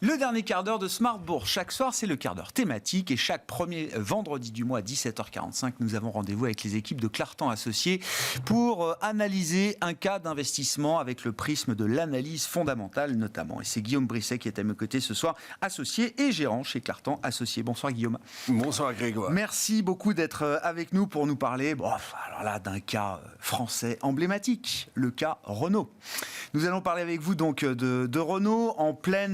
Le dernier quart d'heure de Smart Bourse. Chaque soir, c'est le quart d'heure thématique et chaque premier vendredi du mois à 17h45, nous avons rendez-vous avec les équipes de Clartan Associés pour analyser un cas d'investissement avec le prisme de l'analyse fondamentale notamment. Et c'est Guillaume Brisset qui est à mes côtés ce soir, associé et gérant chez Clartan Associés. Bonsoir Guillaume. Bonsoir Grégoire. Merci beaucoup d'être avec nous pour nous parler alors là, d'un cas français emblématique, le cas Renault. Nous allons parler avec vous donc de Renault en plein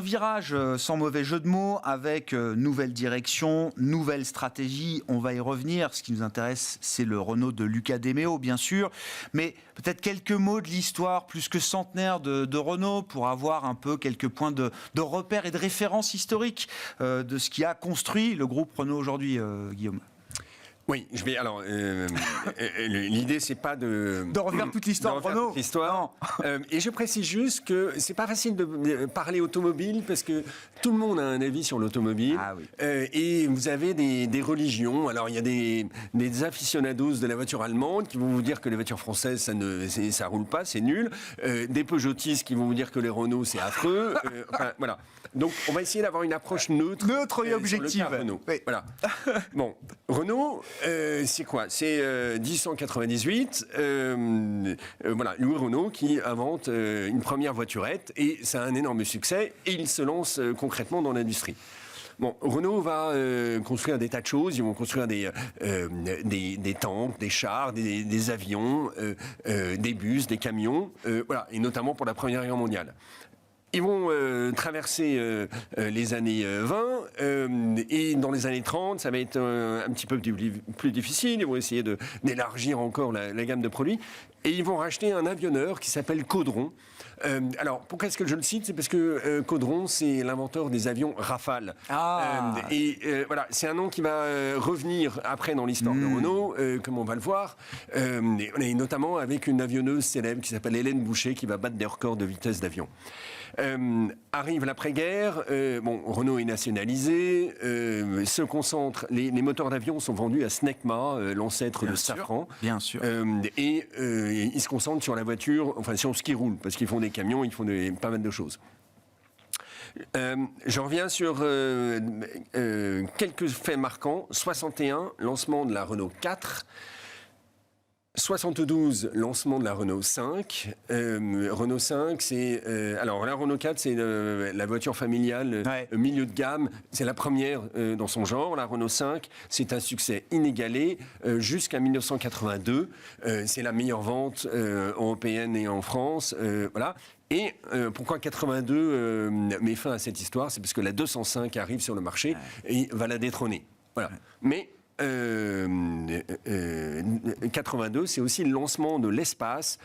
virage, sans mauvais jeu de mots, avec nouvelle direction, nouvelle stratégie. On va y revenir. Ce qui nous intéresse, c'est le Renault de Luca De Meo, bien sûr. Mais peut-être quelques mots de l'histoire plus que centenaire de Renault pour avoir un peu quelques points de repère et de référence historique de ce qui a construit le groupe Renault aujourd'hui, Guillaume. Oui, je vais. Alors, l'idée, c'est pas de refaire toute l'histoire de Renault. Et je précise juste que c'est pas facile de parler automobile parce que tout le monde a un avis sur l'automobile. Ah oui. Et vous avez des religions. Alors, il y a des aficionados de la voiture allemande qui vont vous dire que les voitures françaises, ça roule pas, c'est nul. Des Peugeotistes qui vont vous dire que les Renault, c'est affreux. Enfin, voilà. Donc, on va essayer d'avoir une approche neutre et objective. Renault. Oui. Voilà. Bon, Renault. C'est quoi? C'est 1898. Voilà, Louis Renault qui invente une première voiturette et ça a un énorme succès et il se lance concrètement dans l'industrie. Bon, Renault va construire des tas de choses. Ils vont construire des tanks, des chars, des avions, des bus, des camions, voilà, et notamment pour la Première Guerre mondiale. Ils vont traverser les années 20 et dans les années 30, ça va être un petit peu plus difficile. Ils vont essayer d'élargir encore la gamme de produits. Et ils vont racheter un avionneur qui s'appelle Caudron. Alors, pourquoi est-ce que je le cite? C'est parce que Caudron, c'est l'inventeur des avions Rafale. Voilà, c'est un nom qui va revenir après dans l'histoire de Renault, comme on va le voir, et notamment avec une avionneuse célèbre qui s'appelle Hélène Boucher, qui va battre des records de vitesse d'avion. Arrive l'après-guerre, Renault est nationalisé, se concentre, les moteurs d'avion sont vendus à Snecma, l'ancêtre de Safran. Bien sûr. Et ils se concentrent sur la voiture, enfin sur ce qui roule, parce qu'ils font des camions, ils font pas mal de choses. Je reviens sur quelques faits marquants. 61, lancement de la Renault 4. 72, lancement de la Renault 5. Renault 5, c'est... alors, la Renault 4, c'est la voiture familiale milieu de gamme. C'est la première dans son genre. La Renault 5, c'est un succès inégalé jusqu'à 1982. C'est la meilleure vente européenne et en France. Voilà. Et pourquoi 82 met fin à cette histoire? C'est parce que la 205 arrive sur le marché et va la détrôner. Voilà. Mais... 82, c'est aussi le lancement de l'espace,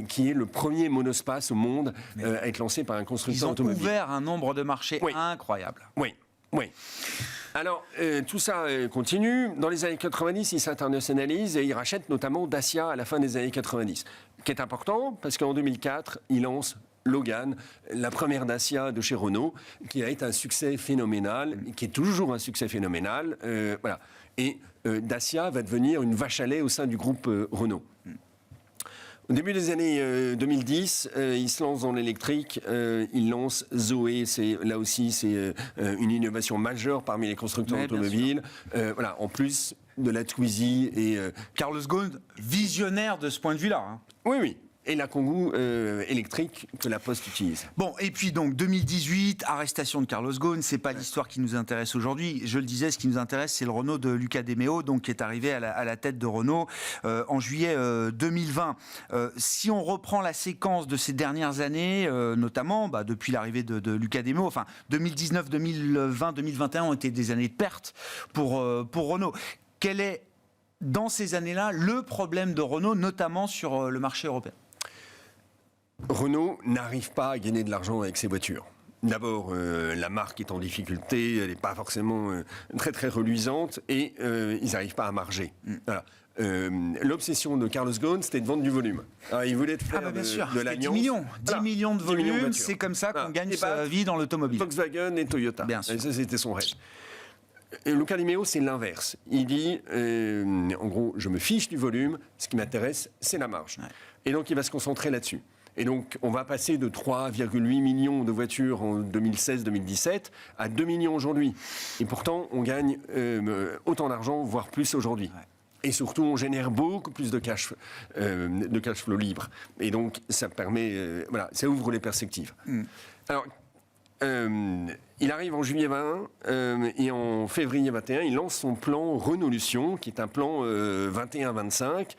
qui est le premier monospace au monde à être lancé par un constructeur automobile. Ils ont ouvert un nombre de marchés incroyable. Oui. Alors, tout ça continue. Dans les années 90, ils s'internationalisent et ils rachètent notamment Dacia à la fin des années 90. Ce qui est important, parce qu'en 2004, ils lancent Logan, la première Dacia de chez Renault, qui a été un succès phénoménal, qui est toujours un succès phénoménal. Voilà. Et Dacia va devenir une vache à lait au sein du groupe Renault. Au début des années 2010, ils se lancent dans l'électrique, ils lancent Zoé, là aussi c'est une innovation majeure parmi les constructeurs automobiles. Voilà, en plus de la Twizy et... Carlos Ghosn, visionnaire de ce point de vue-là. Hein. Oui. Et la Kangoo électrique que la Poste utilise. Bon, et puis donc 2018, arrestation de Carlos Ghosn, c'est pas l'histoire qui nous intéresse aujourd'hui. Je le disais, ce qui nous intéresse, c'est le Renault de Luca De Meo, donc qui est arrivé à la tête de Renault en juillet 2020. Si on reprend la séquence de ces dernières années, notamment depuis l'arrivée de Luca De Meo, enfin 2019, 2020, 2021 ont été des années de perte pour Renault. Quel est dans ces années-là le problème de Renault, notamment sur le marché européen? N'arrive pas à gagner de l'argent avec ses voitures. D'abord, la marque est en difficulté, elle n'est pas forcément très très reluisante et ils n'arrivent pas à marger. Voilà. L'obsession de Carlos Ghosn, c'était de vendre du volume. Alors, il voulait faire de l'alliance. 10 millions de volume, c'est comme ça qu'on gagne sa vie dans l'automobile. Volkswagen et Toyota. Bien sûr. Et ça, c'était son rêve. Luca De Meo, c'est l'inverse. Il dit, en gros, je me fiche du volume, ce qui m'intéresse, c'est la marge. Et donc, il va se concentrer là-dessus. Et donc, on va passer de 3,8 millions de voitures en 2016-2017 à 2 millions aujourd'hui. Et pourtant, on gagne autant d'argent, voire plus aujourd'hui. Ouais. Et surtout, on génère beaucoup plus de cash flow libre. Et donc, ça permet, ça ouvre les perspectives. Alors, il arrive en juillet 20 et en février 21, il lance son plan Renaulution, qui est un plan 21-25,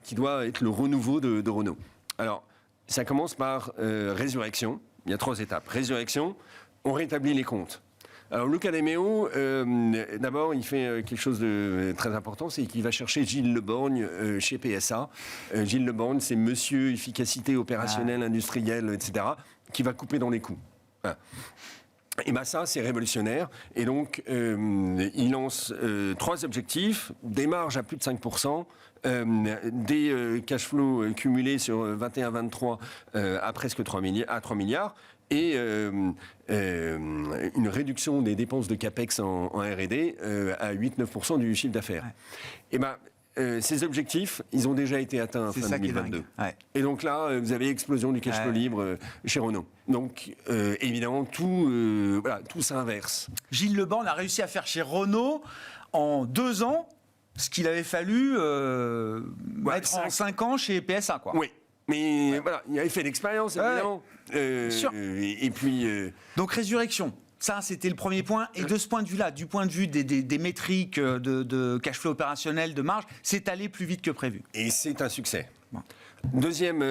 qui doit être le renouveau de Renault. Alors, ça commence par résurrection. Il y a 3 étapes. Résurrection, on rétablit les comptes. Alors, Luca de Meo, d'abord, il fait quelque chose de très important, c'est qu'il va chercher Gilles Le Borgne chez PSA. Gilles Le Borgne, c'est monsieur efficacité opérationnelle, industrielle, etc., qui va couper dans les coûts. Voilà. Et bien ça, c'est révolutionnaire. Et donc, il lance 3 objectifs, des marges à plus de 5%, des cash flows cumulés sur 21-23 à presque 3 milliards, et une réduction des dépenses de CAPEX en R&D à 8-9% du chiffre d'affaires. Ouais. Et ben, ces objectifs, ils ont déjà été atteints fin 2022. Ouais. Et donc là, vous avez explosion du cash flow libre chez Renault. Donc, évidemment, tout s'inverse. Gilles Le Borgne a réussi à faire chez Renault en 2 ans ce qu'il avait fallu mettre en 5 ans chez PSA, quoi. Oui. Mais voilà, il avait fait l'expérience, évidemment. Sûr. Et puis... Donc, résurrection. Ça, c'était le premier point. Et de ce point de vue-là, du point de vue des métriques de cash flow opérationnel, de marge, c'est allé plus vite que prévu. Et c'est un succès. Bon. Deuxième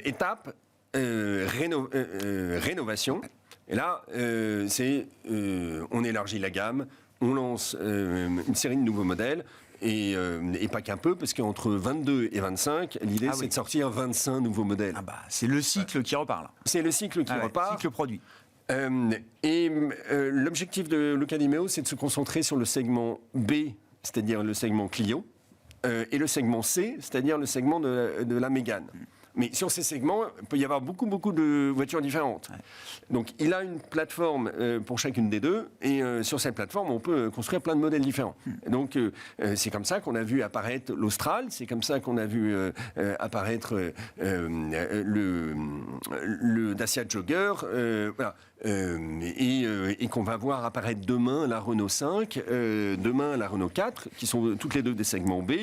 étape, rénovation. Et là, on élargit la gamme, on lance une série de nouveaux modèles. Et pas qu'un peu, parce qu'entre 22 et 25, l'idée c'est de sortir 25 nouveaux modèles. C'est le cycle qui repart, là. C'est le cycle qui repart. Cycle produit. L'objectif de Luca de Meo, c'est de se concentrer sur le segment B, c'est-à-dire le segment Clio, et le segment C, c'est-à-dire le segment de la Mégane. Mais sur ces segments, il peut y avoir beaucoup de voitures différentes. Ouais. Donc, il a une plateforme pour chacune des deux, et sur cette plateforme, on peut construire plein de modèles différents. Donc, c'est comme ça qu'on a vu apparaître l'Austral, c'est comme ça qu'on a vu apparaître le Dacia Jogger, et qu'on va voir apparaître demain la Renault 5, demain la Renault 4, qui sont toutes les deux des segments B,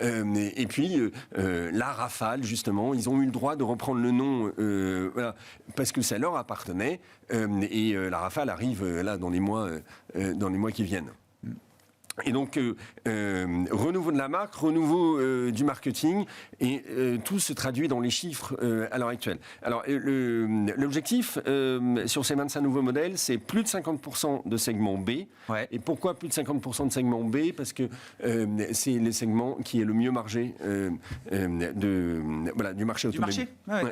et puis la Rafale, justement, ils ont eu le droit de reprendre le nom parce que ça leur appartenait, et la Rafale arrive là dans les mois qui viennent. Et donc, renouveau de la marque, renouveau du marketing, et tout se traduit dans les chiffres à l'heure actuelle. Alors, l'objectif sur ces 25 nouveaux modèles, c'est plus de 50% de segment B. Ouais. Et pourquoi plus de 50% de segment B ? Parce que c'est le segment qui est le mieux margé du marché automobile.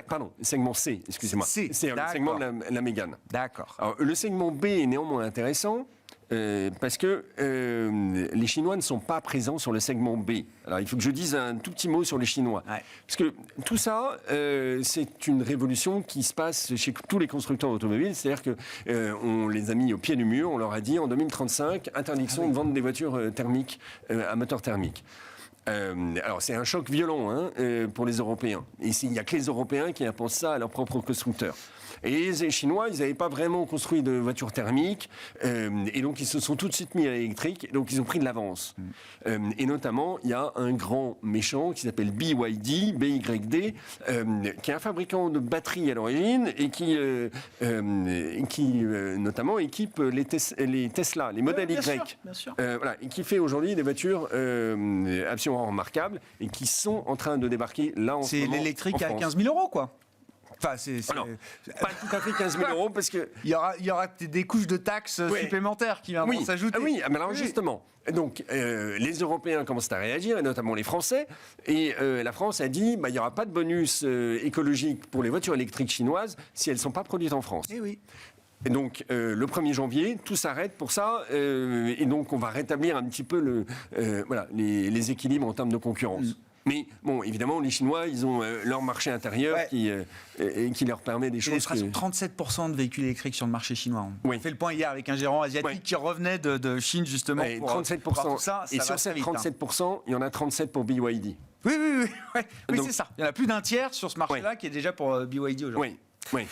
Pardon, segment C, excusez-moi. C'est le segment de la Mégane. D'accord. Alors, le segment B est néanmoins intéressant. Parce que les Chinois ne sont pas présents sur le segment B. Alors, il faut que je dise un tout petit mot sur les Chinois. Ouais. Parce que tout ça, c'est une révolution qui se passe chez tous les constructeurs automobiles. C'est-à-dire qu'on les a mis au pied du mur. On leur a dit, en 2035, interdiction de vendre des voitures thermiques à moteur thermique. Alors, c'est un choc violent pour les Européens. Et il n'y a que les Européens qui imposent ça à leurs propres constructeurs. Et les Chinois, ils n'avaient pas vraiment construit de voitures thermiques, et donc ils se sont tout de suite mis à l'électrique, et donc ils ont pris de l'avance. Et notamment, il y a un grand méchant qui s'appelle BYD, qui est un fabricant de batteries à l'origine, et qui notamment équipe les Tesla, les modèles Y. Bien sûr. Et qui fait aujourd'hui des voitures absolument remarquables, et qui sont en train de débarquer là en ce moment. C'est l'électrique à 15 000 €, quoi. Enfin, pas tout à fait 15 000 € parce que... Il y aura des couches de taxes supplémentaires qui viendront s'ajouter. Oui, mais alors justement, donc les Européens commencent à réagir, et notamment les Français, et la France a dit il n'y aura pas de bonus écologique pour les voitures électriques chinoises si elles ne sont pas produites en France. Et oui. Et donc, le 1er janvier, tout s'arrête pour ça, et donc on va rétablir un petit peu les équilibres en termes de concurrence. Mais bon, évidemment, les Chinois, ils ont leur marché intérieur qui leur permet des choses. Il y a 37% de véhicules électriques sur le marché chinois. On fait le point hier avec un gérant asiatique qui revenait de Chine justement. Pour 37%. Pour tout ça, et sur ces 37%, il y en a 37 pour BYD. Oui, oui, Donc, c'est ça. Il y en a plus d'un tiers sur ce marché-là qui est déjà pour BYD aujourd'hui. Oui.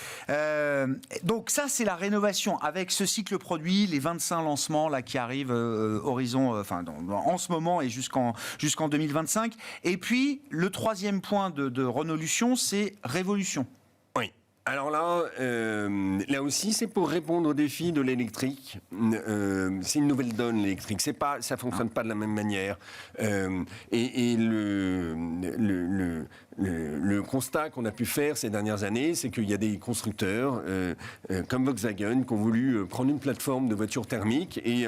Donc ça, c'est la rénovation avec ce cycle produit, les 25 lancements là qui arrivent en ce moment et jusqu'en 2025. Et puis le troisième point de Renaulution, c'est révolution. Oui. Alors là aussi, c'est pour répondre aux défis de l'électrique. C'est une nouvelle donne, l'électrique. Ça fonctionne pas de la même manière. Et le constat qu'on a pu faire ces dernières années, c'est qu'il y a des constructeurs comme Volkswagen qui ont voulu prendre une plateforme de voiture thermique et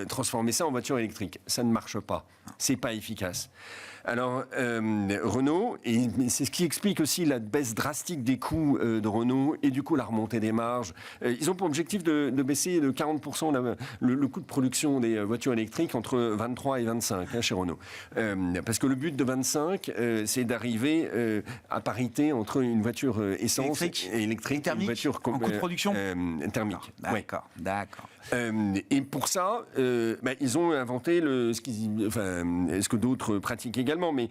transformer ça en voiture électrique. Ça ne marche pas. C'est pas efficace. Alors, Renault, et c'est ce qui explique aussi la baisse drastique des coûts de Renault et du coup la remontée des marges. Ils ont pour objectif de baisser de 40% le coût de production des voitures électriques entre 23 et 25 chez Renault. Parce que le but de 25, c'est d'arriver à parité entre une voiture essence et électrique thermique, une voiture en coût de production thermique. D'accord. Et pour ça, ils ont inventé ce que d'autres pratiquent également, mais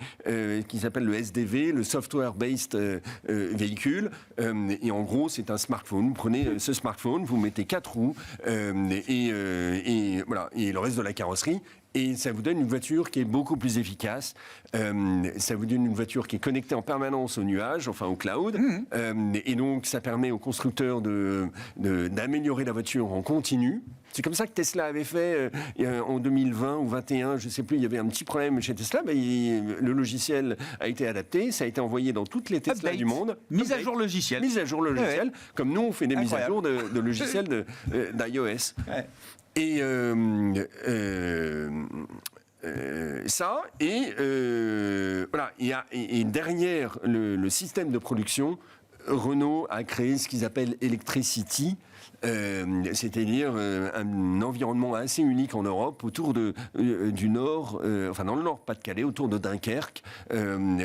qui s'appelle le SDV, le Software-Based Véhicule. Et en gros, c'est un smartphone. Vous prenez ce smartphone, vous mettez 4 roues et le reste de la carrosserie. Et ça vous donne une voiture qui est beaucoup plus efficace. Ça vous donne une voiture qui est connectée en permanence au nuage, enfin au cloud. Et donc, ça permet aux constructeurs d'améliorer la voiture en continu. C'est comme ça que Tesla avait fait en 2020 ou 2021, je ne sais plus, il y avait un petit problème chez Tesla. Le logiciel a été adapté, ça a été envoyé dans toutes les Tesla du monde. Mise à jour logiciel. Comme nous, on fait des mises à jour de logiciels d'iOS. Ouais. Et et derrière le système de production, Renault a créé ce qu'ils appellent Electricity, c'est-à-dire un environnement assez unique en Europe, autour du nord, dans le nord Pas-de-Calais, autour de Dunkerque.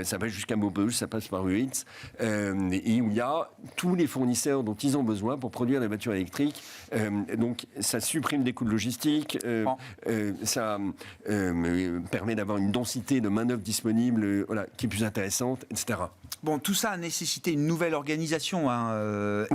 Ça va jusqu'à Maubeuge, ça passe par Uitz, et où il y a tous les fournisseurs dont ils ont besoin pour produire des voitures électriques. Donc ça supprime des coûts de logistique, ça permet d'avoir une densité de main-d'œuvre disponible qui est plus intéressante, etc. Bon, tout ça a nécessité une nouvelle organisation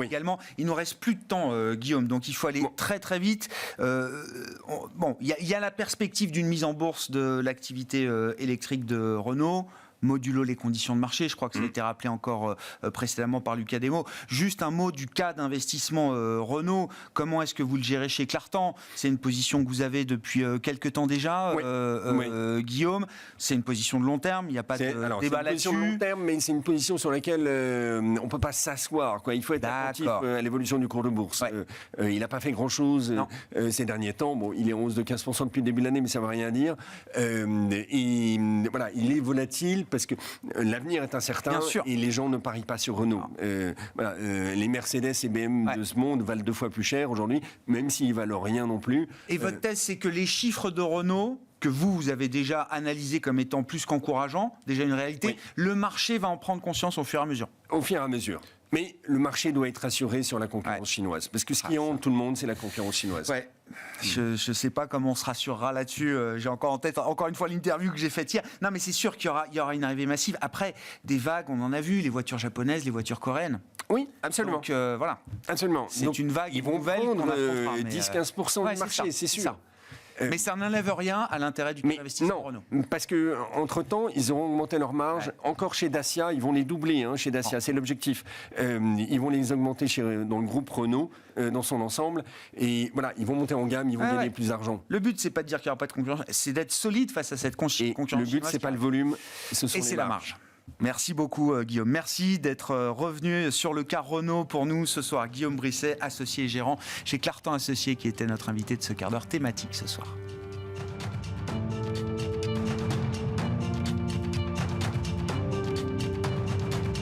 également. Il nous reste plus de temps, Guillaume, donc il faut aller très très vite. Il y a la perspective d'une mise en bourse de l'activité électrique de Renault. Modulo les conditions de marché, je crois que ça a été rappelé encore précédemment par Lucas Desmaux. Juste un mot du cas d'investissement Renault. Comment est-ce que vous le gérez chez Clartan ? C'est une position que vous avez depuis quelques temps déjà, Guillaume. C'est une position de long terme, il n'y a pas de débat là-dessus. C'est une position de long terme, mais c'est une position sur laquelle on ne peut pas s'asseoir. Il faut être attentif à l'évolution du cours de bourse. Il n'a pas fait grand-chose ces derniers temps. Bon, il est en hausse de 15% depuis le début de l'année, mais ça ne veut rien dire. Il est volatile, parce que l'avenir est incertain et les gens ne parient pas sur Renault. Les Mercedes et BMW de ce monde valent 2 fois plus cher aujourd'hui, même s'ils ne valent rien non plus. Et votre thèse, c'est que les chiffres de Renault, que vous avez déjà analysés comme étant plus qu'encourageants, déjà une réalité, le marché va en prendre conscience au fur et à mesure. Au fur et à mesure. Mais le marché doit être rassuré sur la concurrence chinoise. Parce que ce qui hante tout le monde, c'est la concurrence chinoise. Ouais. Je ne sais pas comment on se rassurera là-dessus. J'ai encore en tête, encore une fois, l'interview que j'ai faite hier. Non, mais c'est sûr qu'il y aura une arrivée massive. Après, des vagues, on en a vu, les voitures japonaises, les voitures coréennes. Oui, absolument. Donc, voilà. Absolument. C'est une vague ils vont prendre 10-15% du marché, c'est sûr. Mais ça n'enlève rien à l'intérêt du cas d'investissement Renault. Parce qu'entre-temps, ils auront augmenté leurs marges. Encore chez Dacia, ils vont les doubler chez Dacia, c'est l'objectif. Ils vont les augmenter dans le groupe Renault, dans son ensemble. Et voilà, ils vont monter en gamme, ils vont gagner plus d'argent. Le but, c'est pas de dire qu'il n'y aura pas de concurrence, c'est d'être solide face à cette concurrence. Le but, c'est pas le volume, ce sont les la marge. Merci beaucoup Guillaume. Merci d'être revenu sur le cas Renault pour nous ce soir. Guillaume Brisset, associé et gérant chez Clartan Associés, qui était notre invité de ce quart d'heure thématique ce soir.